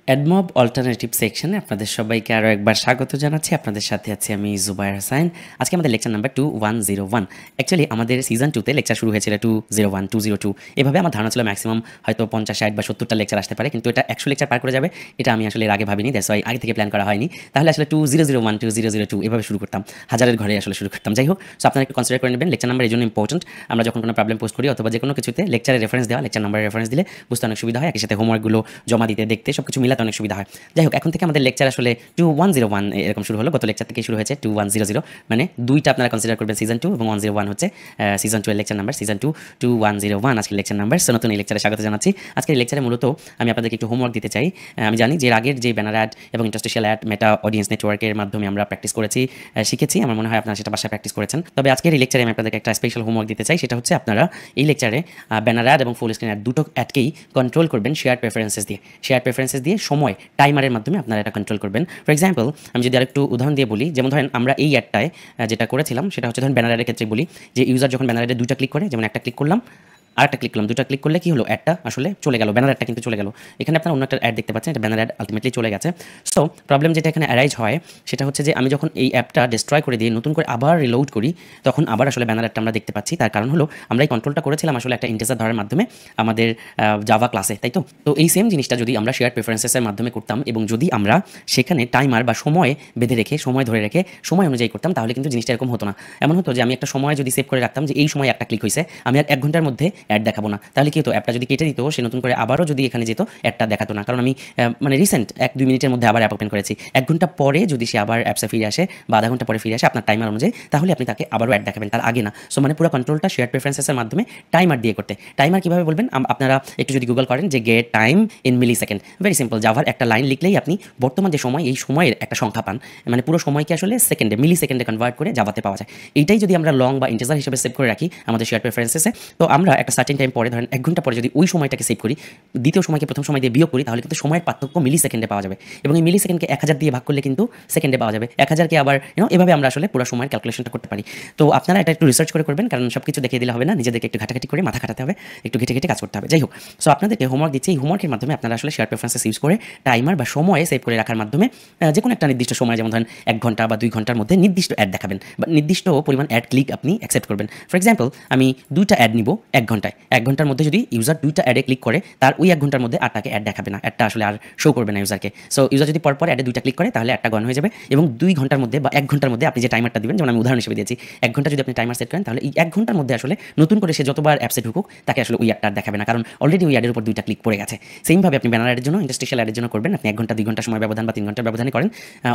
AdMob alternative সেকশনে আপনাদের সবাইকে আরও একবার স্বাগত জানাচ্ছি। আপনাদের সাথে আছি আমি জুবায়ের হাসান। আজকে আমাদের লেকচার নাম্বার 2101। অ্যাকচুয়ালি আমাদের সিজন 2তে লেকচার শুরু হয়েছিল 201, 202। এভাবে আমার ধারণা ছিল ম্যাক্সিমাম হয়তো 50, 60 বা 70টা লেকচার আসতে পারে, কিন্তু এটা 100 লেকচার পার করে যাবে এটা আমি আসলে এর আগে ভাবিনি। দ্যাটস ওয়াই আগে থেকে প্ল্যান করা হয়নি। তাহলে আসলে 2001, 2002 এভাবে শুরু করতাম, হাজারের ঘরে আসলে শুরু করতাম। যাই হোক, সো আপনারা একটু কনসিডার করে নেবেন, লেকচার নাম্বার এই জন্য ইম্পর্টেন্ট। আমরা যখন কোনো প্রবলেম পোস্ট করি অথবা যে কোনো কিছুতে লেকচারের রেফারেন্স দেওয়া, লেকচার নাম্বারের রেফারেন্স দিলে বুঝতে অনেক সুবিধা হয়, একই সাথে হোমওয়ার্কগুলো জমা দিতে, দেখতে সব কিছু মিলাতে অনেক সুবিধা হয়। যাই হোক, এখন থেকে আমাদের লেকচার আসলে 2101 এরকম শুরু হলো। গত লেকচার থেকে শুরু হয়েছে 2100, মানে দুইটা আপনারা কনসিডার করবেন, সিজন 2 এবং 101 হচ্ছে সিজন 2 এর লেকচার নাম্বার, সিজন 2 2101 আজকের লেকচার নাম্বার। সো নতুন এই লেকচারে স্বাগত জানাচ্ছি। আজকের এই লেকচারে মূলত আমি আপনাদেরকে একটু হোমওয়ার্ক দিতে চাই। আমি জানি যে এর আগের যে ব্যানার অ্যাড এবং ইন্টারস্টেশিয়াল অ্যাড মেটা অডিয়েন্স নেটওয়ার্কের মাধ্যমে আমরা প্র্যাকটিস করেছি, শিখেছি। আমার মনে হয় আপনারা সেটা বাসায় প্র্যাকটিস করেছেন। তবে আজকের এই লেকচারে আমি আপনাদেরকে একটা স্পেশাল হোমওয়ার্ক দিতে চাই। সেটা হচ্ছে আপনারা এই লেকচারে ব্যানার অ্যাড এবং ফুল স্ক্রিন অ্যাড দুটো অ্যাডকেই কন্ট্রোল করবেন শেয়ার প্রেফারেন্সেস দিয়ে। শেয়ার প্রেফারেন্সেস দিয়ে সময় টাইমারের মাধ্যমে আপনারা এটা কন্ট্রোল করবেন। ফর এক্সাম্পল, আমি যদি আরেকটু উদাহরণ দিয়ে বলি, যেমন ধরেন আমরা এই অ্যাডটায় যেটা করেছিলাম সেটা হচ্ছে ধরেন ব্যানার অ্যাডের ক্ষেত্রে বলি যে ইউজার যখন ব্যানার অ্যাডে দুইটা ক্লিক করে, যেমন একটা ক্লিক করলাম আরেকটা ক্লিক করলাম, দুটা ক্লিক করলে কি হলো, অ্যাডটা আসলে চলে গেল, ব্যানার অ্যাডটা কিন্তু চলে গেল। এখানে আপনারা অন্য একটা অ্যাড দেখতে পাচ্ছেন, এটা ব্যানার অ্যাড আলটিমেটলি চলে গেছে। সো প্রবলেম যেটা এখানে অ্যারাইজ হয় সেটা হচ্ছে যে আমি যখন এই অ্যাপটা ডিস্ট্রয় করে দিয়ে নতুন করে আবার রিলোড করি, তখন আবার আসলে ব্যানার অ্যাডটা আমরা দেখতে পাচ্ছি। তার কারণ হলো আমরা এই কন্ট্রোলটা করেছিলাম আসলে একটা ইন্টিজার ধরার মাধ্যমে আমাদের জাভা ক্লাসে, তাই তো। তো এই সেম জিনিসটা যদি আমরা শেয়ার প্রেফারেন্সেসের মাধ্যমে করতাম এবং যদি আমরা সেখানে টাইমার বা সময় বেঁধে রেখে, সময় ধরে রেখে, সময় অনুযায়ী করতাম, তাহলে কিন্তু জিনিসটা এরকম হতো না। এমন হতো যে আমি একটা সময় যদি সেভ করে রাখতাম যে এই সময় একটা ক্লিক হয়েছে, আমি আর 1 ঘন্টার মধ্যে অ্যাড দেখাবো না, তাহলে কি হতো, অ্যাপটা যদি কেটে দিত, সে নতুন করে আবারও যদি এখানে যেত, অ্যাডটা দেখাতো না। কারণ আমি মানে রিসেন্ট 1-2 মিনিটের মধ্যে আবার অ্যাপ ওপেন করেছি। 1 ঘন্টা পরে যদি সে আবার অ্যাপসে ফিরে আসে বা আধা ঘন্টা পরে ফিরে আসে আপনার টাইমার অনুযায়ী, তাহলে আপনি তাকে আবারও অ্যাড দেখাবেন, তার আগে না। সো মানে পুরো কন্ট্রোলটা শেয়ার প্রেফারেন্সেসের মাধ্যমে টাইমার দিয়ে করতে। টাইমার কীভাবে বলবেন, আপনারা একটু যদি গুগল করেন যে get time in millisecond, very simple. জাভার একটা লাইন লিখলেই আপনি বর্তমান যে সময়, এই সময়ের একটা সংখ্যা পান। মানে পুরো সময়কে আসলে সেকেন্ডে, মিলি সেকেন্ডে কনভার্ট করে জাভাতে পাওয়া যায়। এইটাই যদি আমরা লং বা ইন্টিজার হিসেবে সেভ করে রাখি আমাদের শেয়ার প্রেফারেন্সেসে, তো আমরা একটা সার্টেন টাইম পরে, ধরেন 1 ঘন্টা পরে যদি ওই সময়টাকে সেভ করি, দ্বিতীয় সময়কে প্রথম সময় দিয়ে বিয়োগ করি, তাহলে কিন্তু সময়ের পার্থক্য মিলি সেকেন্ডে পাওয়া যাবে। এবং এই মিলি সেকেন্ডকে 1000 দিয়ে ভাগ করলে কিন্তু সেকেন্ডে পাওয়া যাবে। 1000কে আবার এভাবে আমরা আসলে পুরো সময়ের ক্যালকুলেশনটা করতে পারি। তো আপনারা এটা একটু রিসার্চ করে করবেন, কারণ সব কিছু দেখিয়ে দিলে হবে না, নিজেদেরকে একটু ঘাটাঘাটি করে মাথা খাটাতে হবে, একটু ঘেটে ঘেটে কাজ করতে হবে। যাই হোক, সো আপনাদেরকে হোমওয়ার্ক দিচ্ছি। এই হোমওয়ার্কের মাধ্যমে আপনারা আসলে শেয়ার প্রেফারেন্সেস ইউজ করে টাইমার বা সময়ে সেভ করে রাখার মাধ্যমে যে কোনো একটা নির্দিষ্ট সময়, যেমন ধরেন 1 ঘন্টা বা 2 ঘন্টার মধ্যে নির্দিষ্ট অ্যাড দেখাবেন বা নির্দিষ্ট পরিমাণ অ্যাড ক্লিক আপনি অ্যাকসেপ্ট করবেন। ফর এক্সাম্পল, আমি 2টা অ্যাড নিব 1 ঘন্টায়। 1 ঘন্টার মধ্যে যদি ইউজার 2টা অ্যাডে ক্লিক করে, তার ওই 1 ঘন্টার মধ্যে আরটাকে অ্যাড দেখাবে না, অ্যাডটা আসলে আর শো করবে না ইউজারকে। সো ইউজার যদি পরপর অ্যাডে 2টা ক্লিক করে, তাহলে অ্যাডটা গন হয়ে যাবে। এবং 2 ঘন্টার মধ্যে বা 1 ঘন্টার মধ্যে আপনি যে টাইমারটা দিবেন, যেমন আমি উদাহরণ হিসেবে দিয়েছি, 1 ঘন্টা যদি আপনি টাইমার সেট করেন, তাহলে এই 1 ঘন্টার মধ্যে আসলে নতুন করে সে যতবার অ্যাপসে ঢুকুক, তাকে আসলে ওই অ্যাডটা দেখাবে না, কারণ অলরেডি ওই অ্যাডের উপর 2টা ক্লিক পড়ে গেছে। সেমভাবে আপনি ব্যানার অ্যাডের জন্য, ইন্টারস্টেশিয়াল অ্যাডের জন্য করবেন। আপনি 1 ঘন্টা 2 ঘন্টা সময় ব্যবধান বা 3 ঘন্টার ব্যবধানে করেন,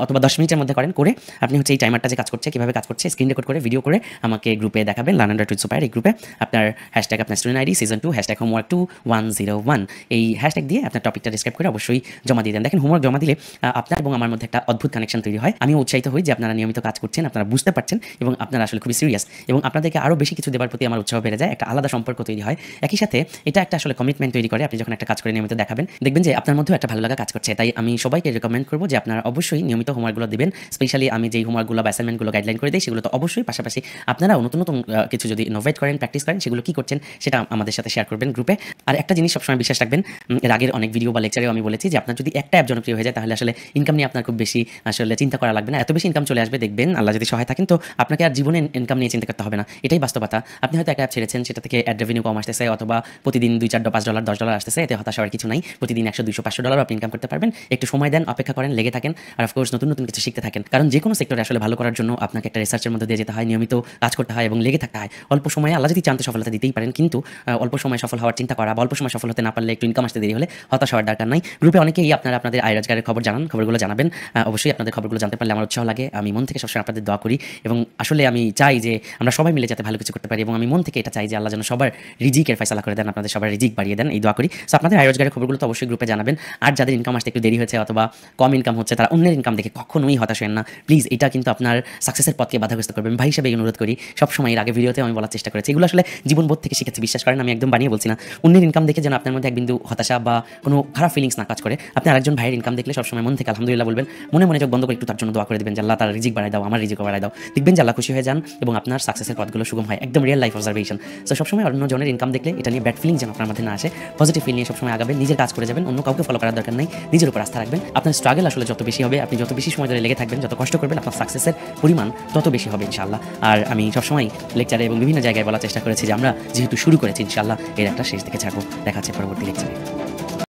অথবা 10 মিনিটের মধ্যে করেন। করে আপনি হচ্ছে এই টাইমারটা যে কাজ করছে, কীভাবে কাজ করছে, স্ক্রিন রেকর্ড করে ভিডিও করে আমাকে গ্রুপে দেখাবেন, লার্ন আন্ডার টুইট সুপার এই গ্রুপে। আপনার হ্যাশট্যাগ, আপনার student ID season 2 hashtag homework 2101 এই হ্যাশট্যাগ দিয়ে আপনার টপিকটা ডিসক্রাইব করে অবশ্যই জমা দিয়ে দেন। দেখেন, হোমওয়ার্ক জমা দিলে আপনার এবং আমার মধ্যে একটা অদ্ভুত কানেকশন তৈরি হয়। আমি উৎসাহিত হই যে আপনারা নিয়মিত কাজ করছেন, আপনারা বুঝতে পারছেন এবং আপনারা আসলে খুবই সিরিয়াস, এবং আপনাদেরকে আরও বেশি কিছু দেওয়ার প্রতি আমার উৎসাহ বেড়ে যায়, একটা আলাদা সম্পর্ক তৈরি হয়। একই সাথে এটা একটা আসলে কমিটমেন্ট তৈরি করে। আপনি যখন একটা কাজ করে নিয়মিত দেখাবেন, দেখবেন যে আপনার মধ্যেও একটা ভালো লাগা কাজ করছে। তাই আমি সবাইকে রেকমেন্ড করবো যে আপনারা অবশ্যই নিয়মিত হোমওয়ার্কগুলো দিবেন। স্পেশালি আমি যেই হোমওয়ার্কগুলো বা অ্যাসাইনমেন্টগুলো গাইডলাইন করে দিই, সেগুলো তো অবশ্যই, পাশাপাশি আপনারাও নতুন নতুন কিছু যদি ইনোভেট করেন, প্র্যাকটিস করেন, সেগুলো কী করছেন সেটা আমাদের সাথে শেয়ার করবেন গ্রুপে। আর একটা জিনিস সবসময় বিশ্বাস রাখবেন, এর আগের অনেক ভিডিও বা লেকচারেও আমি বলেছি যে আপনার যদি একটা অ্যাপ জনপ্রিয় হয়ে যায়, তাহলে আসলে ইনকাম নিয়ে আপনার খুব বেশি আসলে চিন্তা করা লাগবে না। এত বেশি ইনকাম চলে আসবে, দেখবেন আল্লাহ যদি সহায় থাকেন, তো আপনাকে আর জীবনে ইনকাম নিয়ে চিন্তা করতে হবে না। এটাই বাস্তবতা। আপনি হয়তো একটা অ্যাপ ছেড়েছেন, সেটা থেকে অ্যাড রেভিনিউ কম আসতেছে, অথবা প্রতিদিন 2, 4, $5, $10 আসতেছে, এতে হতাশ হওয়ার কিছু নাই। প্রতিদিন 100, 200, $500 আপনি ইনকাম করতে পারবেন। একটু সময় দেন, অপেক্ষা করেন, লেগে থাকেন, আর অফকোর্স নতুন নতুন কিছু শিখতে থাকেন। কারণ যে কোনো সেক্টরে আসলে ভালো করার জন্য আপনাকে একটা রিসার্চের মধ্যে দিয়ে যেতে হয়, নিয়মিত কাজ করতে হয় এবং লেগে থাকতে হয়। অল্প সময়ে আল্লাহ যদি চান তো সফলতা দিতেই পারেন, কিন্তু অল্প সময় সফল হওয়ার চিন্তা করা বা অল্প সময় সফল হতে না পারলে, একটু ইনকাম আসতে দেরি হলে হতাশ হওয়ার দরকার নাই। গ্রুপে অনেকেই আপনারা আপনাদের আয় রোজগারের খবর জানান, খবরগুলো জানাবেন। অবশ্যই আপনাদের খবরগুলো জানতে পারলে আমার উৎসাহ লাগে। আমি মন থেকে সবসময় আপনাদের দোয়া করি, এবং আসলে আমি চাই যে আমরা সবাই মিলে যাতে ভালো কিছু করতে পারি, এবং আমি মন থেকে এটা চাই যে আল্লাহ যেন সবার রিজিকের ফয়সালা করে দেন, আপনাদের সবার রিজিক বাড়িয়ে দেন, এই দোয়া করি। সো আপনাদের আয় রোজগারের খবরগুলো তো অবশ্যই গ্রুপে জানাবেন। আর যাদের ইনকাম আসতে একটু দেরি হয়েছে অথবা কম ইনকাম হচ্ছে, তারা অন্যের ইনকাম দেখে কখনোই হতাশ হন না প্লিজ। এটা কিন্তু আপনার সাকসেসের পথকে বাধাগ্রস্ত করবে। ভাই হিসেবে অনুরোধ করি, সবসময় এর আগে ভিডিওতে আমি বলার চেষ্টা করেছি, এগুলো আসলে জীবনবোধ থেকে শিখেছি। বিশ্বাস করেন, আমি একদম বানিয়ে বলছি না। অন্যের ইনকাম দেখে যেন আপনার মধ্যে এক বিন্দু হতাশা বা কোনো খারাপ ফিলিংস না কাজ করে। আপনি আরেকজন ভাইয়ের ইনকাম দেখলে সবসময় মন থেকে আলহামদুলিল্লাহ বলবেন, মনে মনে চোখ বন্ধ করে একটু তার জন্য দোয়া করে দিবেন যে আল্লাহ তার রিজিক বাড়ায় দাও, আমার রিজিকও বাড়ায় দাও। দেখবেন যে আল্লাহ খুশি হয়ে যান এবং আপনার সাকসেসের পথগুলো সুগম হয়। একদম রিয়েল লাইফ অবজারভেশন। সো সবসময় অন্যজনের ইনকাম দেখলে এটা নিয়ে ব্যাড ফিলিং যেন আপনার মধ্যে না আসে, পজিটিভ ফিল নিয়ে সবসময় আগাবেন, নিজের কাজ করে যাবেন, অন্য কাউকে ফলো করার দরকার নেই, নিজের উপর আস্থা রাখবেন। আপনার স্ট্রাগল আসলে যত বেশি হবে, আপনি যত বেশি সময় ধরে লেগে থাকবেন, যত কষ্ট করবেন, আপনার সাকসেসের পরিমাণ তত বেশি হবে ইনশাআল্লাহ। আর আমি সবসময় লেকচারে এবং বিভিন্ন জায়গায় বলার চেষ্টা করেছি যে আমরা যেহেতু শুরু করেছি ইনশাআল্লাহ এর একটা শেষ দিকে ছাড়বো। দেখা হচ্ছে পরবর্তী লেকচারে।